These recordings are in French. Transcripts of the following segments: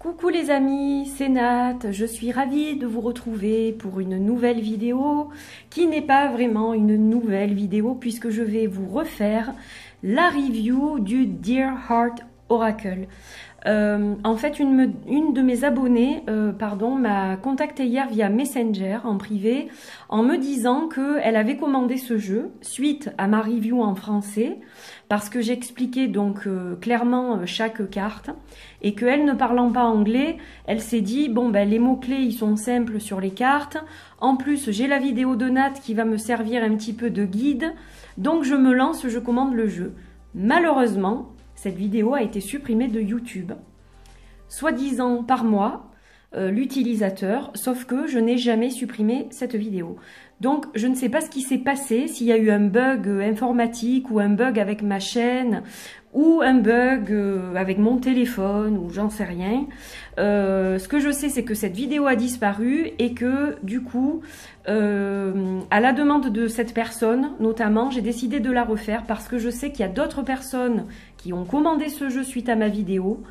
Coucou les amis, c'est Nat, je suis ravie de vous retrouver pour une nouvelle vidéo qui n'est pas vraiment une nouvelle vidéo puisque je vais vous refaire la review du Dear Heart Oracle. En fait, une de mes abonnées m'a contacté hier via Messenger en privé en me disant qu'elle avait commandé ce jeu suite à ma review en français parce que j'expliquais donc clairement chaque carte et qu'elle ne parlant pas anglais, elle s'est dit bon ben les mots-clés ils sont simples sur les cartes. En plus, j'ai la vidéo de Nat qui va me servir un petit peu de guide. Donc je me lance, je commande le jeu. Malheureusement, cette vidéo a été supprimée de YouTube, soi-disant par moi, l'utilisateur, sauf que je n'ai jamais supprimé cette vidéo. Donc je ne sais pas ce qui s'est passé, s'il y a eu un bug informatique ou un bug avec ma chaîne ou un bug avec mon téléphone ou j'en sais rien. Ce que je sais, c'est que cette vidéo a disparu et que du coup, à la demande de cette personne notamment, j'ai décidé de la refaire parce que je sais qu'il y a d'autres personnes qui ont commandé ce jeu suite à ma vidéo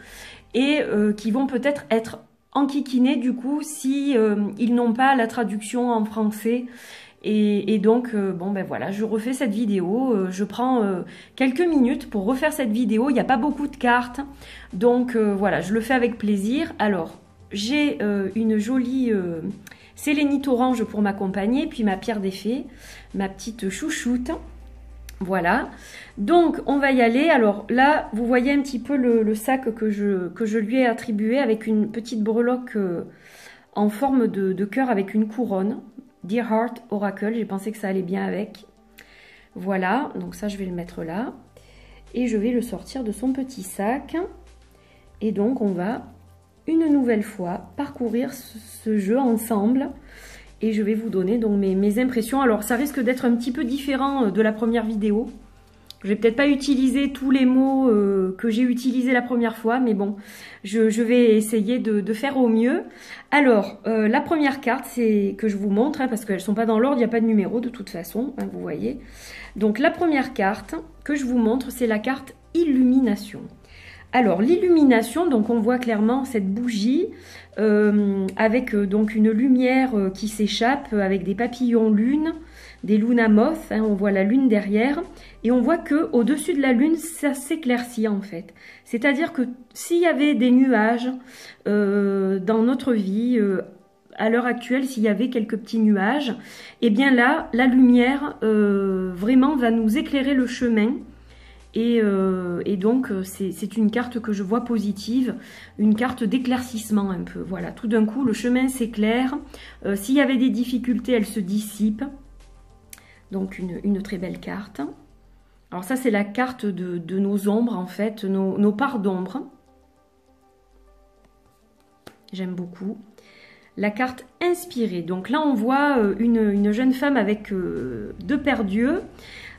et qui vont peut-être être enquiquinés du coup si ils n'ont pas la traduction en français. Et donc, bon ben voilà, je refais cette vidéo, je prends quelques minutes pour refaire cette vidéo, il n'y a pas beaucoup de cartes, donc voilà, je le fais avec plaisir. Alors, j'ai une jolie sélénite orange pour m'accompagner, puis ma pierre d'effet, ma petite chouchoute, voilà. Donc, on va y aller. Alors là, vous voyez un petit peu le sac que je lui ai attribué avec une petite breloque en forme de cœur avec une couronne. Dear Heart Oracle, j'ai pensé que ça allait bien avec. Voilà, donc ça je vais le mettre là. Et je vais le sortir de son petit sac. Et donc on va une nouvelle fois parcourir ce jeu ensemble. Et je vais vous donner donc mes impressions. Alors ça risque d'être un petit peu différent de la première vidéo. Je vais peut-être pas utiliser tous les mots que j'ai utilisés la première fois, mais bon, je vais essayer de faire au mieux. Alors, la première carte, c'est que je vous montre, hein, parce qu'elles sont pas dans l'ordre, il n'y a pas de numéro de toute façon, hein, vous voyez. Donc, la première carte que je vous montre, c'est la carte Illumination. Alors, l'illumination, donc on voit clairement cette bougie avec donc une lumière qui s'échappe avec des papillons lune, des lunamoth, hein, on voit la lune derrière, et on voit que au-dessus de la lune, ça s'éclaircit en fait. C'est-à-dire que s'il y avait des nuages dans notre vie, à l'heure actuelle, s'il y avait quelques petits nuages, et bien là, la lumière vraiment va nous éclairer le chemin. Et donc, c'est une carte que je vois positive, une carte d'éclaircissement un peu. Voilà, tout d'un coup, le chemin s'éclaire. S'il y avait des difficultés, elles se dissipent. Donc, une très belle carte. Alors ça, c'est la carte de nos ombres, en fait, nos parts d'ombre. J'aime beaucoup. La carte inspirée. Donc là, on voit une jeune femme avec deux paires d'yeux.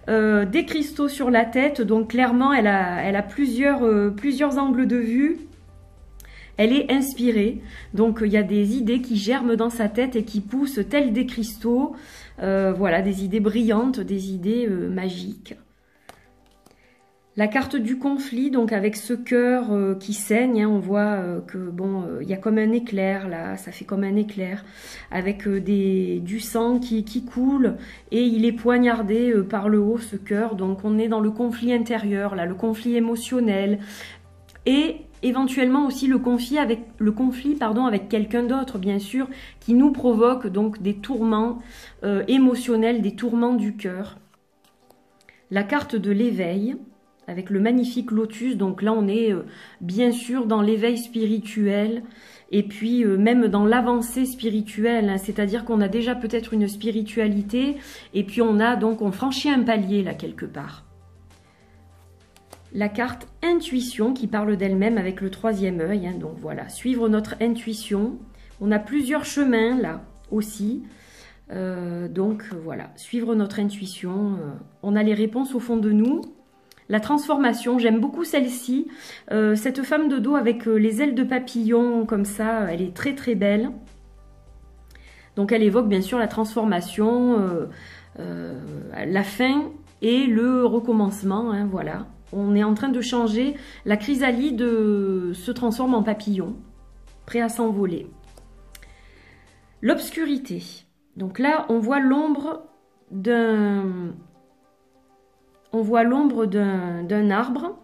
Des cristaux sur la tête, donc clairement elle a plusieurs angles de vue. Elle est inspirée, donc il y a des idées qui germent dans sa tête et qui poussent tels des cristaux. Voilà, des idées brillantes, des idées magiques. La carte du conflit, donc avec ce cœur qui saigne, hein, on voit que bon, il y a comme un éclair là, ça fait comme un éclair, avec du sang qui coule et il est poignardé par le haut ce cœur. Donc on est dans le conflit intérieur là, le conflit émotionnel et éventuellement aussi le conflit avec quelqu'un d'autre bien sûr, qui nous provoque donc des tourments émotionnels, des tourments du cœur. La carte de l'éveil, avec le magnifique lotus, donc là on est bien sûr dans l'éveil spirituel et puis même dans l'avancée spirituelle, hein, c'est-à-dire qu'on a déjà peut-être une spiritualité et puis on franchit un palier là quelque part. La carte intuition qui parle d'elle-même avec le troisième œil, hein, donc voilà, suivre notre intuition. On a plusieurs chemins là aussi. Donc voilà, suivre notre intuition, on a les réponses au fond de nous. La transformation, j'aime beaucoup celle-ci. Cette femme de dos avec les ailes de papillon comme ça, elle est très très belle. Donc elle évoque bien sûr la transformation, la fin et le recommencement. Hein, voilà, on est en train de changer. La chrysalide se transforme en papillon. prêt à s'envoler. L'obscurité. Donc là, on voit l'ombre d'un arbre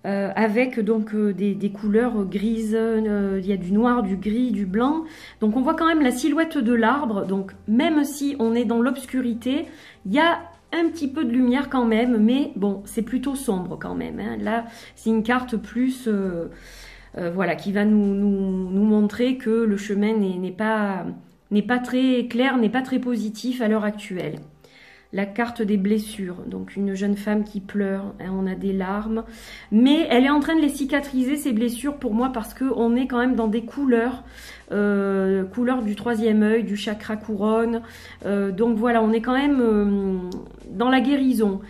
avec donc des couleurs grises, il y a du noir, du gris, du blanc. Donc on voit quand même la silhouette de l'arbre. Donc même si on est dans l'obscurité, il y a un petit peu de lumière quand même, mais bon, c'est plutôt sombre quand même. Hein. Là, c'est une carte plus, voilà, qui va nous montrer que le chemin n'est pas très clair, n'est pas très positif à l'heure actuelle. La carte des blessures, donc une jeune femme qui pleure, hein, on a des larmes, mais elle est en train de les cicatriser, ces blessures, pour moi, parce qu'on est quand même dans des couleurs, couleurs du troisième œil, du chakra couronne, donc voilà, on est quand même dans la guérison.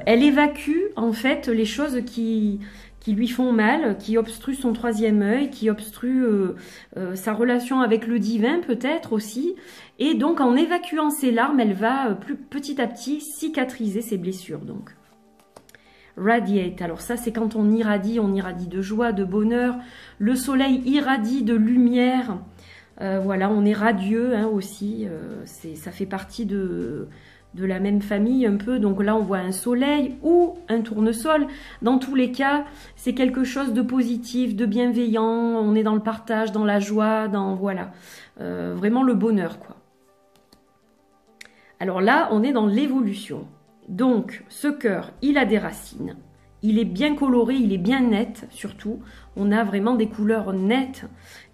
Elle évacue, en fait, les choses qui lui font mal, qui obstruent son troisième œil, qui obstruent sa relation avec le divin peut-être aussi. Et donc en évacuant ses larmes, elle va petit à petit cicatriser ses blessures. Donc radiate, alors ça c'est quand on irradie de joie, de bonheur. Le soleil irradie de lumière. Voilà, on est radieux hein, aussi. Ça fait partie de la même famille un peu, donc là on voit un soleil ou un tournesol. Dans tous les cas, c'est quelque chose de positif, de bienveillant, on est dans le partage, dans la joie, dans voilà, vraiment le bonheur quoi. Alors là, on est dans l'évolution. Donc ce cœur, il a des racines, il est bien coloré, il est bien net surtout. On a vraiment des couleurs nettes,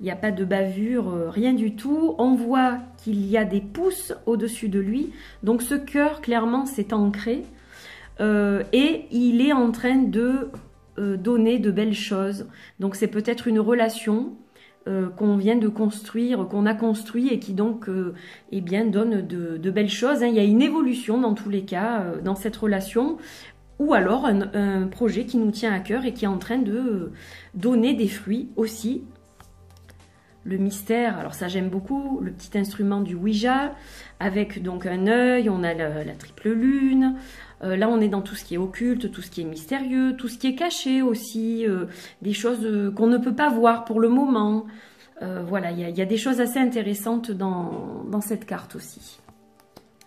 il n'y a pas de bavure, rien du tout. On voit qu'il y a des pouces au-dessus de lui. Donc ce cœur, clairement, c'est ancré. Et il est en train de donner de belles choses. Donc c'est peut-être une relation qu'on vient de construire, qu'on a construit et qui donc eh bien, donne de belles choses. Hein. Il y a une évolution dans tous les cas dans cette relation. Ou alors un projet qui nous tient à cœur et qui est en train de donner des fruits aussi. Le mystère, alors ça j'aime beaucoup, le petit instrument du Ouija, avec donc un œil, on a la triple lune. Là on est dans tout ce qui est occulte, tout ce qui est mystérieux, tout ce qui est caché aussi, des choses qu'on ne peut pas voir pour le moment. Voilà, il y a des choses assez intéressantes dans cette carte aussi.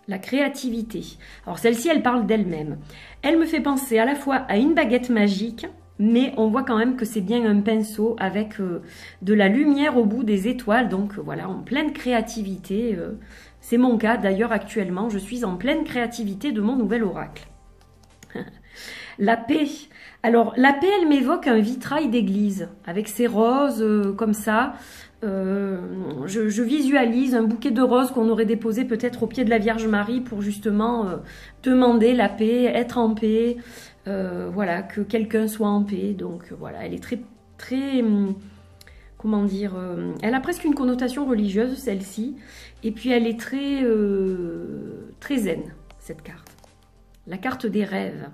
La créativité. Alors celle-ci, elle parle d'elle-même. Elle me fait penser à la fois à une baguette magique, mais on voit quand même que c'est bien un pinceau avec de la lumière au bout des étoiles. Donc voilà, en pleine créativité. C'est mon cas d'ailleurs actuellement. Je suis en pleine créativité de mon nouvel oracle. La paix. Alors la paix, elle m'évoque un vitrail d'église avec ses roses comme ça. Je visualise un bouquet de roses qu'on aurait déposé peut-être au pied de la Vierge Marie pour justement demander la paix, être en paix, voilà, que quelqu'un soit en paix. Donc voilà, elle est très, comment dire, elle a presque une connotation religieuse celle-ci, et puis elle est très zen cette carte. La carte des rêves.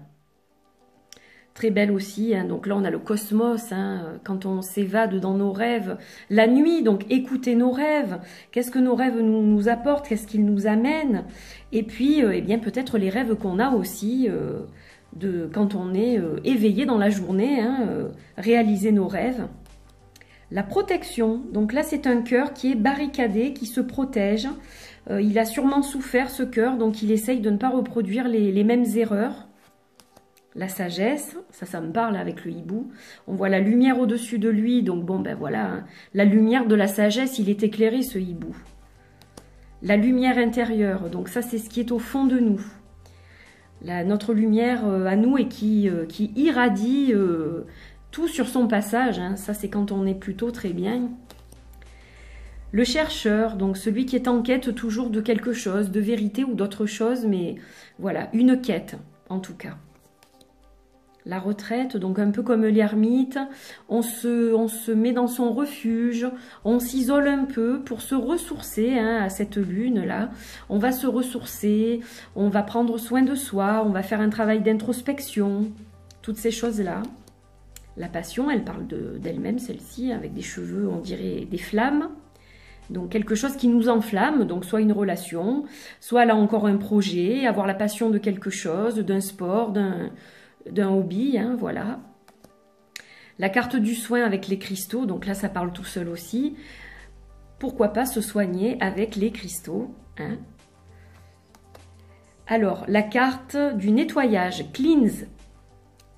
Très belle aussi, hein. Donc là on a le cosmos, hein, quand on s'évade dans nos rêves, la nuit, donc écouter nos rêves, qu'est-ce que nos rêves nous apportent, qu'est-ce qu'ils nous amènent, et puis eh bien peut-être les rêves qu'on a aussi, quand on est éveillé dans la journée, hein, réaliser nos rêves. La protection, donc là c'est un cœur qui est barricadé, qui se protège, il a sûrement souffert ce cœur, donc il essaye de ne pas reproduire les mêmes erreurs. La sagesse, ça me parle avec le hibou. On voit la lumière au-dessus de lui, donc bon, ben voilà, hein. La lumière de la sagesse, il est éclairé, ce hibou. La lumière intérieure, donc ça, c'est ce qui est au fond de nous. Notre lumière à nous et qui irradie tout sur son passage, hein. Ça, c'est quand on est plutôt très bien. Le chercheur, donc celui qui est en quête toujours de quelque chose, de vérité ou d'autre chose, mais voilà, une quête, en tout cas. La retraite, donc un peu comme l'ermite, on se met dans son refuge, on s'isole un peu pour se ressourcer hein, à cette lune-là. On va se ressourcer, on va prendre soin de soi, on va faire un travail d'introspection, toutes ces choses-là. La passion, elle parle d'elle-même, celle-ci, avec des cheveux, on dirait des flammes. Donc quelque chose qui nous enflamme, donc soit une relation, soit là encore un projet, avoir la passion de quelque chose, d'un sport, d'un hobby, hein, voilà. La carte du soin avec les cristaux, donc là ça parle tout seul aussi. Pourquoi pas se soigner avec les cristaux, hein? Alors, la carte du nettoyage, cleanse.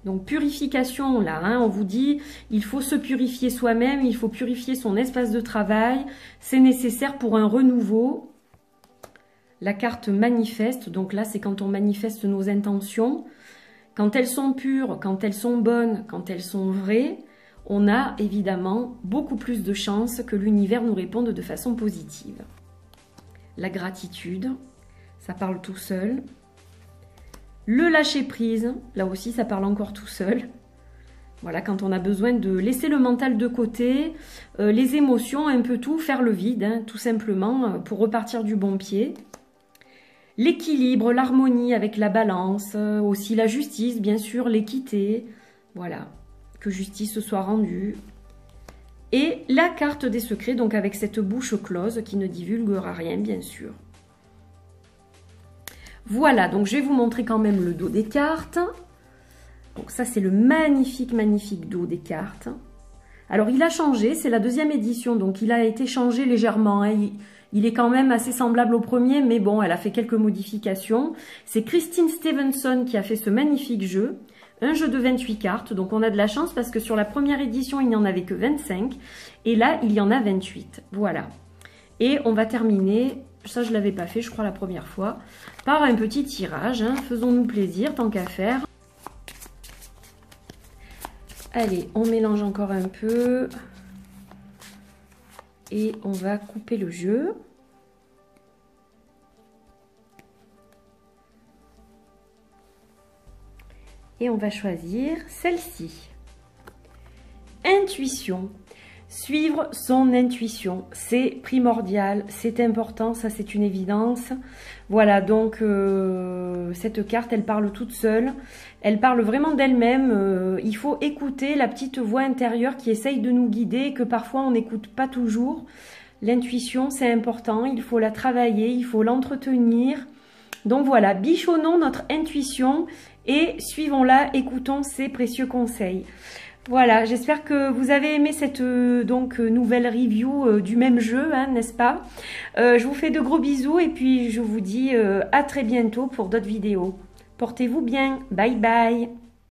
Donc purification, là, hein, on vous dit, il faut se purifier soi-même, il faut purifier son espace de travail. C'est nécessaire pour un renouveau. La carte manifeste, donc là c'est quand on manifeste nos intentions. Quand elles sont pures, quand elles sont bonnes, quand elles sont vraies, on a évidemment beaucoup plus de chances que l'univers nous réponde de façon positive. La gratitude, ça parle tout seul. Le lâcher prise, là aussi ça parle encore tout seul. Voilà, quand on a besoin de laisser le mental de côté, les émotions, un peu tout, faire le vide, hein, tout simplement, pour repartir du bon pied. L'équilibre, l'harmonie avec la balance, aussi la justice, bien sûr, l'équité, voilà, que justice soit rendue. Et la carte des secrets, donc avec cette bouche close qui ne divulguera rien, bien sûr. Voilà, donc je vais vous montrer quand même le dos des cartes. Donc ça, c'est le magnifique, magnifique dos des cartes. Alors, il a changé, c'est la deuxième édition, donc il a été changé légèrement, hein. Il est quand même assez semblable au premier, mais bon, elle a fait quelques modifications. C'est Christine Stevenson qui a fait ce magnifique jeu. Un jeu de 28 cartes, donc on a de la chance parce que sur la première édition, il n'y en avait que 25. Et là, il y en a 28. Voilà. Et on va terminer, ça je ne l'avais pas fait, je crois, la première fois, par un petit tirage, hein. Faisons-nous plaisir, tant qu'à faire. Allez, on mélange encore un peu. Et on va couper le jeu. Et on va choisir celle-ci. Intuition. Suivre son intuition, c'est primordial, c'est important, ça c'est une évidence. Voilà, donc cette carte, elle parle toute seule, elle parle vraiment d'elle-même. Il faut écouter la petite voix intérieure qui essaye de nous guider, que parfois on n'écoute pas toujours. L'intuition, c'est important, il faut la travailler, il faut l'entretenir. Donc voilà, bichonnons notre intuition et suivons-la, écoutons ses précieux conseils. Voilà, j'espère que vous avez aimé cette nouvelle review du même jeu, hein, n'est-ce pas? Je vous fais de gros bisous et puis je vous dis à très bientôt pour d'autres vidéos. Portez-vous bien, bye bye!